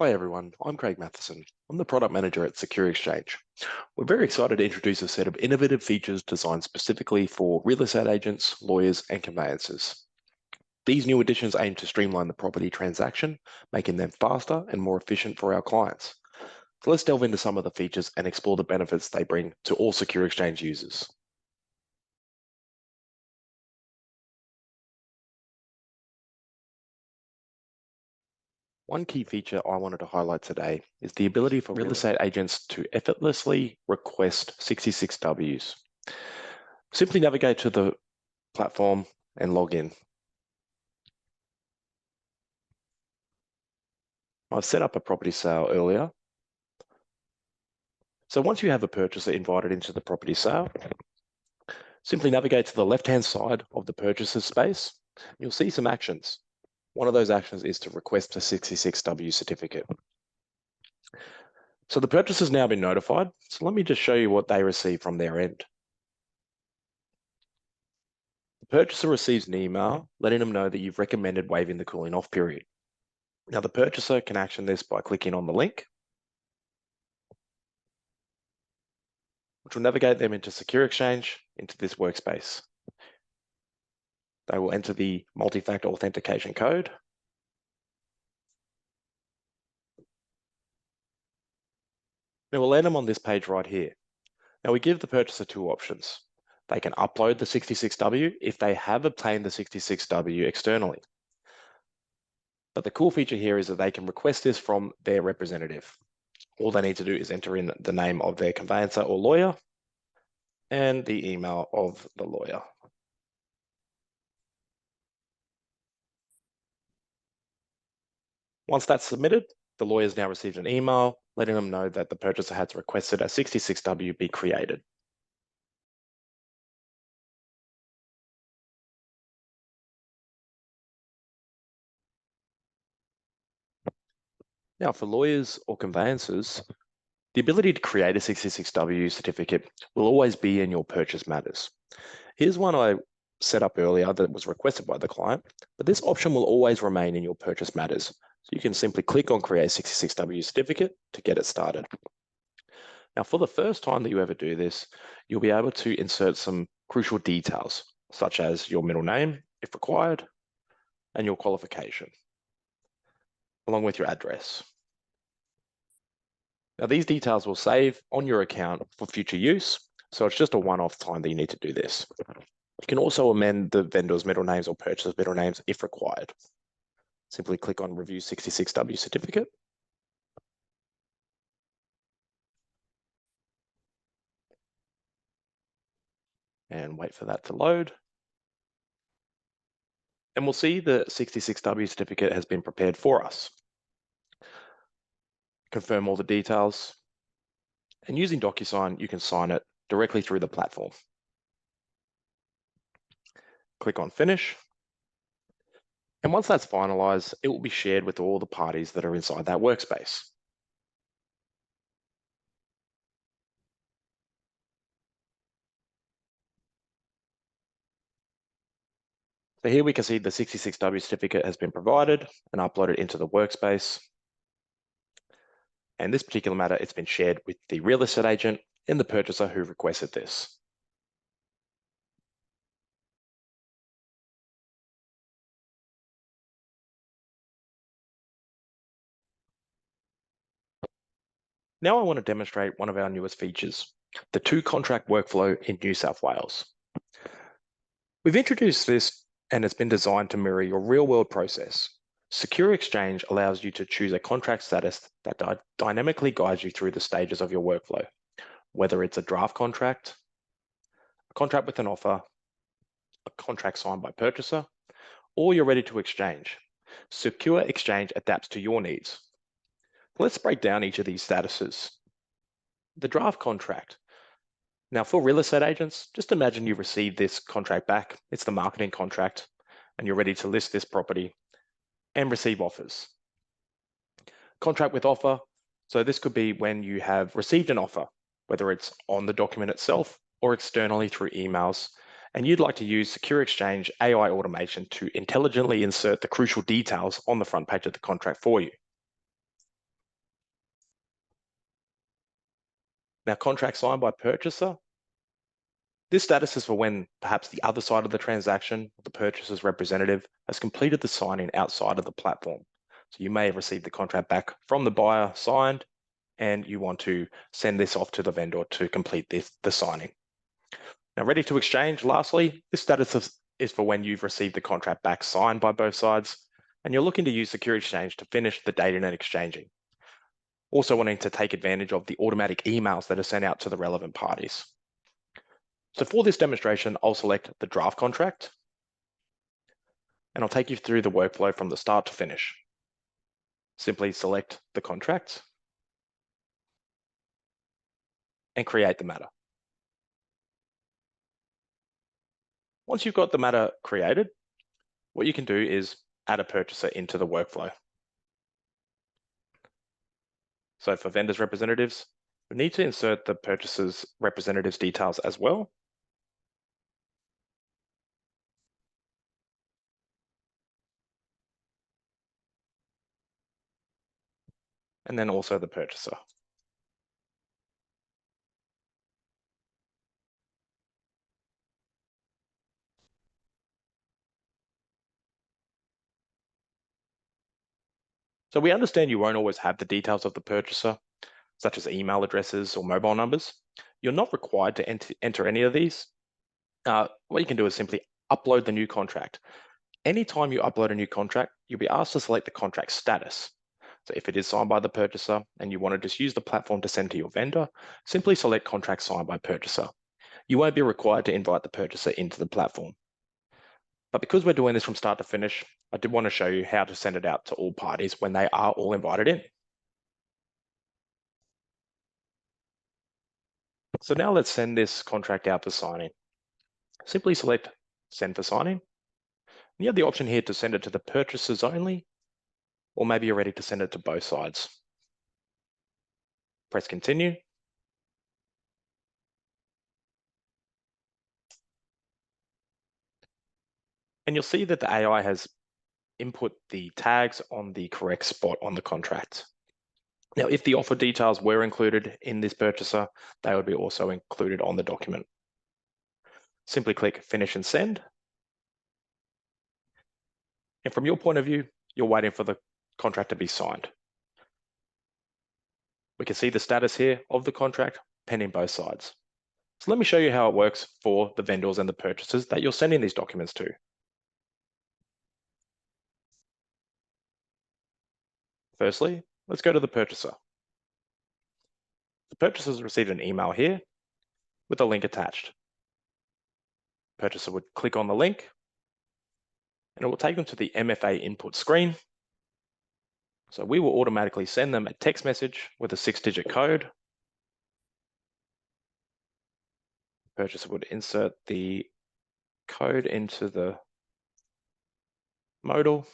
Hi everyone, I'm Craig Matheson. I'm the product manager at Securexchange. We're very excited to introduce a set of innovative features designed specifically for real estate agents, lawyers, and conveyancers. These new additions aim to streamline the property transaction, making them faster and more efficient for our clients. So let's delve into some of the features and explore the benefits they bring to all Securexchange users. One key feature I wanted to highlight today is the ability for real estate agents to effortlessly request 66Ws. Simply navigate to the platform and log in. I've set up a property sale earlier. So once you have a purchaser invited into the property sale, simply navigate to the left-hand side of the purchaser space. You'll see some actions. One of those actions is to request a 66W certificate. So the purchaser's now been notified. So let me just show you what they receive from their end. The purchaser receives an email letting them know that you've recommended waiving the cooling off period. Now the purchaser can action this by clicking on the link, which will navigate them into Securexchange, into this workspace. They will enter the multi-factor authentication code. It will land them on this page right here. Now we give the purchaser two options. They can upload the 66W if they have obtained the 66W externally. But the cool feature here is that they can request this from their representative. All they need to do is enter in the name of their conveyancer or lawyer and the email of the lawyer. Once that's submitted, the lawyer's now received an email letting them know that the purchaser has requested a 66W be created. Now, for lawyers or conveyancers, the ability to create a 66W certificate will always be in your purchase matters. Here's one I set up earlier that was requested by the client, but this option will always remain in your purchase matters. So you can simply click on Create 66W certificate to get it started. Now, for the first time that you ever do this, you'll be able to insert some crucial details, such as your middle name, if required, and your qualification, along with your address. Now, these details will save on your account for future use, so it's just a one-off time that you need to do this. You can also amend the vendor's middle names or purchaser's middle names if required. Simply click on Review 66W certificate. And wait for that to load. And we'll see the 66W certificate has been prepared for us. Confirm all the details. And using DocuSign, you can sign it directly through the platform. Click on Finish. And once that's finalized, it will be shared with all the parties that are inside that workspace. So here we can see the 66W certificate has been provided and uploaded into the workspace. And this particular matter, it's been shared with the real estate agent and the purchaser who requested this. Now I want to demonstrate one of our newest features, the two-contract workflow in New South Wales. We've introduced this and it's been designed to mirror your real-world process. Securexchange allows you to choose a contract status that dynamically guides you through the stages of your workflow, whether it's a draft contract, a contract with an offer, a contract signed by purchaser, or you're ready to exchange. Securexchange adapts to your needs. Let's break down each of these statuses. The draft contract. Now for real estate agents, just imagine you receive this contract back. It's the marketing contract and you're ready to list this property and receive offers. Contract with offer. So this could be when you have received an offer, whether it's on the document itself or externally through emails, and you'd like to use Securexchange AI automation to intelligently insert the crucial details on the front page of the contract for you. Now, contract signed by purchaser. This status is for when perhaps the other side of the transaction, the purchaser's representative, has completed the signing outside of the platform. So you may have received the contract back from the buyer signed, and you want to send this off to the vendor to complete the signing. Now, ready to exchange, lastly, this status is for when you've received the contract back signed by both sides, and you're looking to use Securexchange to finish the dating and exchanging. Also wanting to take advantage of the automatic emails that are sent out to the relevant parties. So for this demonstration, I'll select the draft contract, and I'll take you through the workflow from the start to finish. Simply select the contract and create the matter. Once you've got the matter created, what you can do is add a purchaser into the workflow. So for vendors representatives, we need to insert the purchaser's representative's details as well. And then also the purchaser. So we understand you won't always have the details of the purchaser, such as email addresses or mobile numbers. You're not required to enter any of these. What you can do is simply upload the new contract. Anytime you upload a new contract, you'll be asked to select the contract status. So if it is signed by the purchaser and you want to just use the platform to send to your vendor, simply select contract signed by purchaser. You won't be required to invite the purchaser into the platform. But because we're doing this from start to finish, I did want to show you how to send it out to all parties when they are all invited in. So now let's send this contract out for signing. Simply select send for signing. You have the option here to send it to the purchasers only, or maybe you're ready to send it to both sides. Press continue. And you'll see that the AI has input the tags on the correct spot on the contract. Now, if the offer details were included in this purchaser, they would be also included on the document. Simply click finish and send. And from your point of view, you're waiting for the contract to be signed. We can see the status here of the contract pending both sides. So let me show you how it works for the vendors and the purchasers that you're sending these documents to. Firstly, let's go to the purchaser. The purchaser has received an email here with a link attached. Purchaser would click on the link and it will take them to the MFA input screen. So we will automatically send them a text message with a 6-digit code. Purchaser would insert the code into the modal.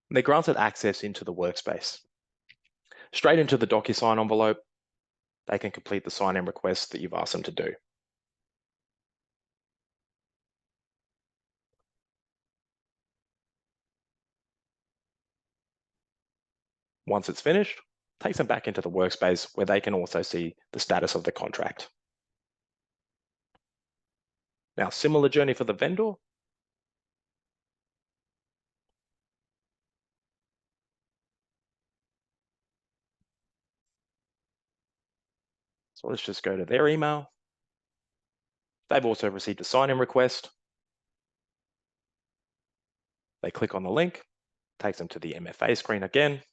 They're granted access into the workspace. Straight into the DocuSign envelope, they can complete the sign-in request that you've asked them to do. Once it's finished, it takes them back into the workspace where they can also see the status of the contract. Now, similar journey for the vendor. So let's just go to their email. They've also received a sign-in request. They click on the link, takes them to the MFA screen again.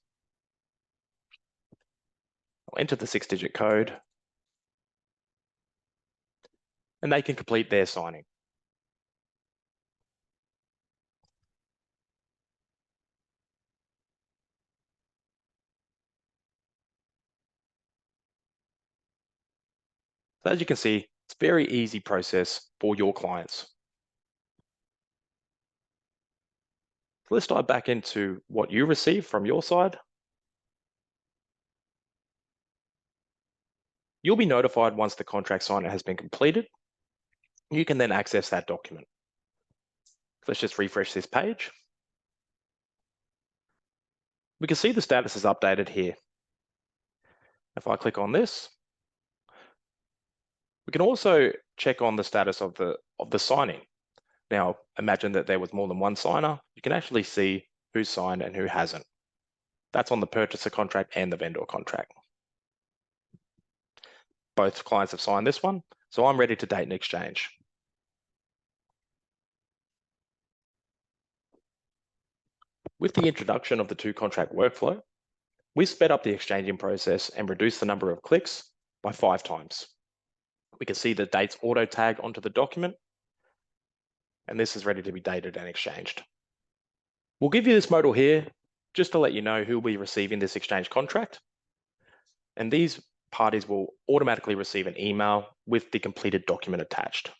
They'll enter the 6-digit code, and they can complete their signing. So as you can see, it's a very easy process for your clients. So let's dive back into what you receive from your side. You'll be notified once the contract signing has been completed. You can then access that document. Let's just refresh this page. We can see the status is updated here. If I click on this, we can also check on the status of the signing. Now, imagine that there was more than one signer. You can actually see who signed and who hasn't. That's on the purchaser contract and the vendor contract. Both clients have signed this one, so I'm ready to date an exchange. With the introduction of the two-contract workflow, we sped up the exchanging process and reduced the number of clicks by 5 times. We can see the dates auto-tagged onto the document, and this is ready to be dated and exchanged. We'll give you this modal here just to let you know who will be receiving this exchange contract, and these parties will automatically receive an email with the completed document attached.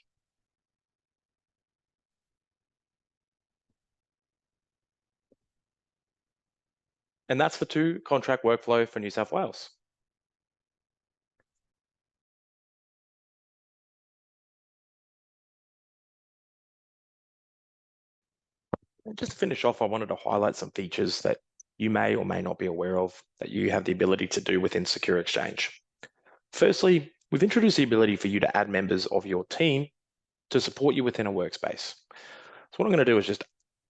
And that's the two-contract workflow for New South Wales. And just to finish off, I wanted to highlight some features that you may or may not be aware of that you have the ability to do within Securexchange. Firstly, we've introduced the ability for you to add members of your team to support you within a workspace. So what I'm going to do is just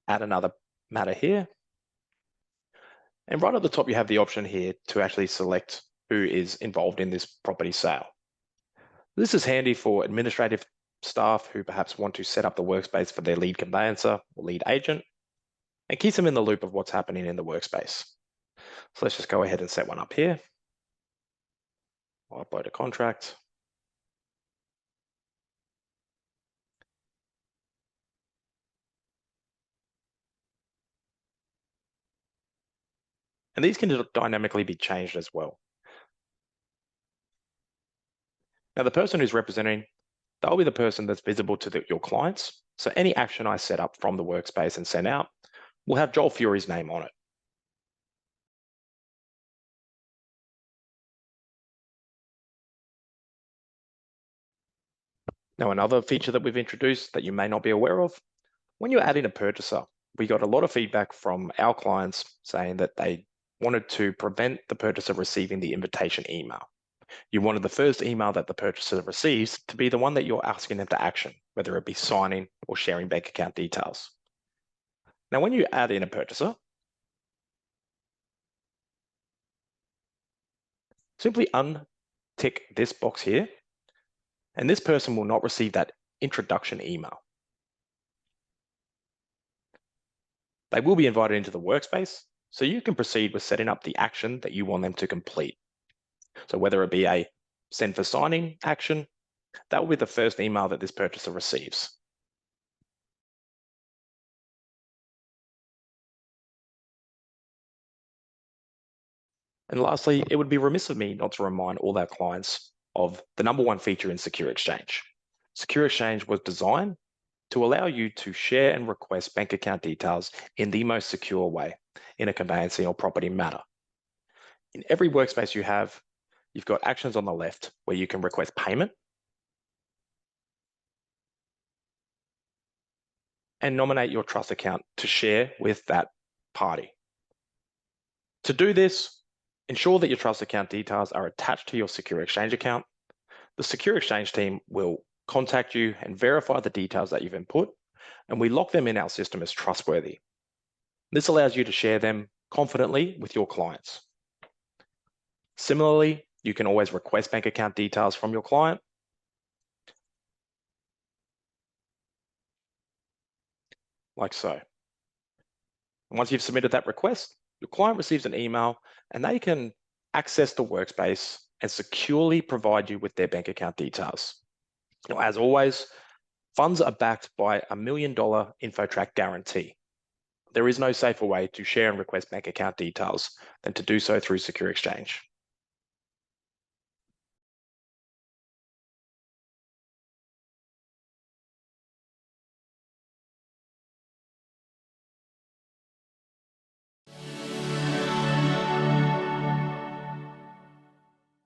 add another matter here. And right at the top, you have the option here to actually select who is involved in this property sale. This is handy for administrative staff who perhaps want to set up the workspace for their lead conveyancer or lead agent and keeps them in the loop of what's happening in the workspace. So let's just go ahead and set one up here. I'll upload a contract. And these can dynamically be changed as well. Now, the person who's representing, they'll be the person that's visible to your clients. So any action I set up from the workspace and send out will have Joel Fury's name on it. Now, another feature that we've introduced that you may not be aware of, when you're adding a purchaser, we got a lot of feedback from our clients saying that they wanted to prevent the purchaser receiving the invitation email. You wanted the first email that the purchaser receives to be the one that you're asking them to action, whether it be signing or sharing bank account details. Now, when you add in a purchaser, simply untick this box here, and this person will not receive that introduction email. They will be invited into the workspace, so you can proceed with setting up the action that you want them to complete. So whether it be a send for signing action, that will be the first email that this purchaser receives. And lastly, it would be remiss of me not to remind all our clients of the number one feature in Securexchange. Securexchange was designed to allow you to share and request bank account details in the most secure way in a conveyancing or property matter. In every workspace you have, you've got actions on the left where you can request payment and nominate your trust account to share with that party. To do this, ensure that your trust account details are attached to your Securexchange account. The Securexchange team will contact you and verify the details that you've input, and we lock them in our system as trustworthy. This allows you to share them confidently with your clients. Similarly, you can always request bank account details from your client. Like so. Once you've submitted that request, your client receives an email and they can access the workspace and securely provide you with their bank account details. Now, as always, funds are backed by $1 million InfoTrack guarantee. There is no safer way to share and request bank account details than to do so through Securexchange.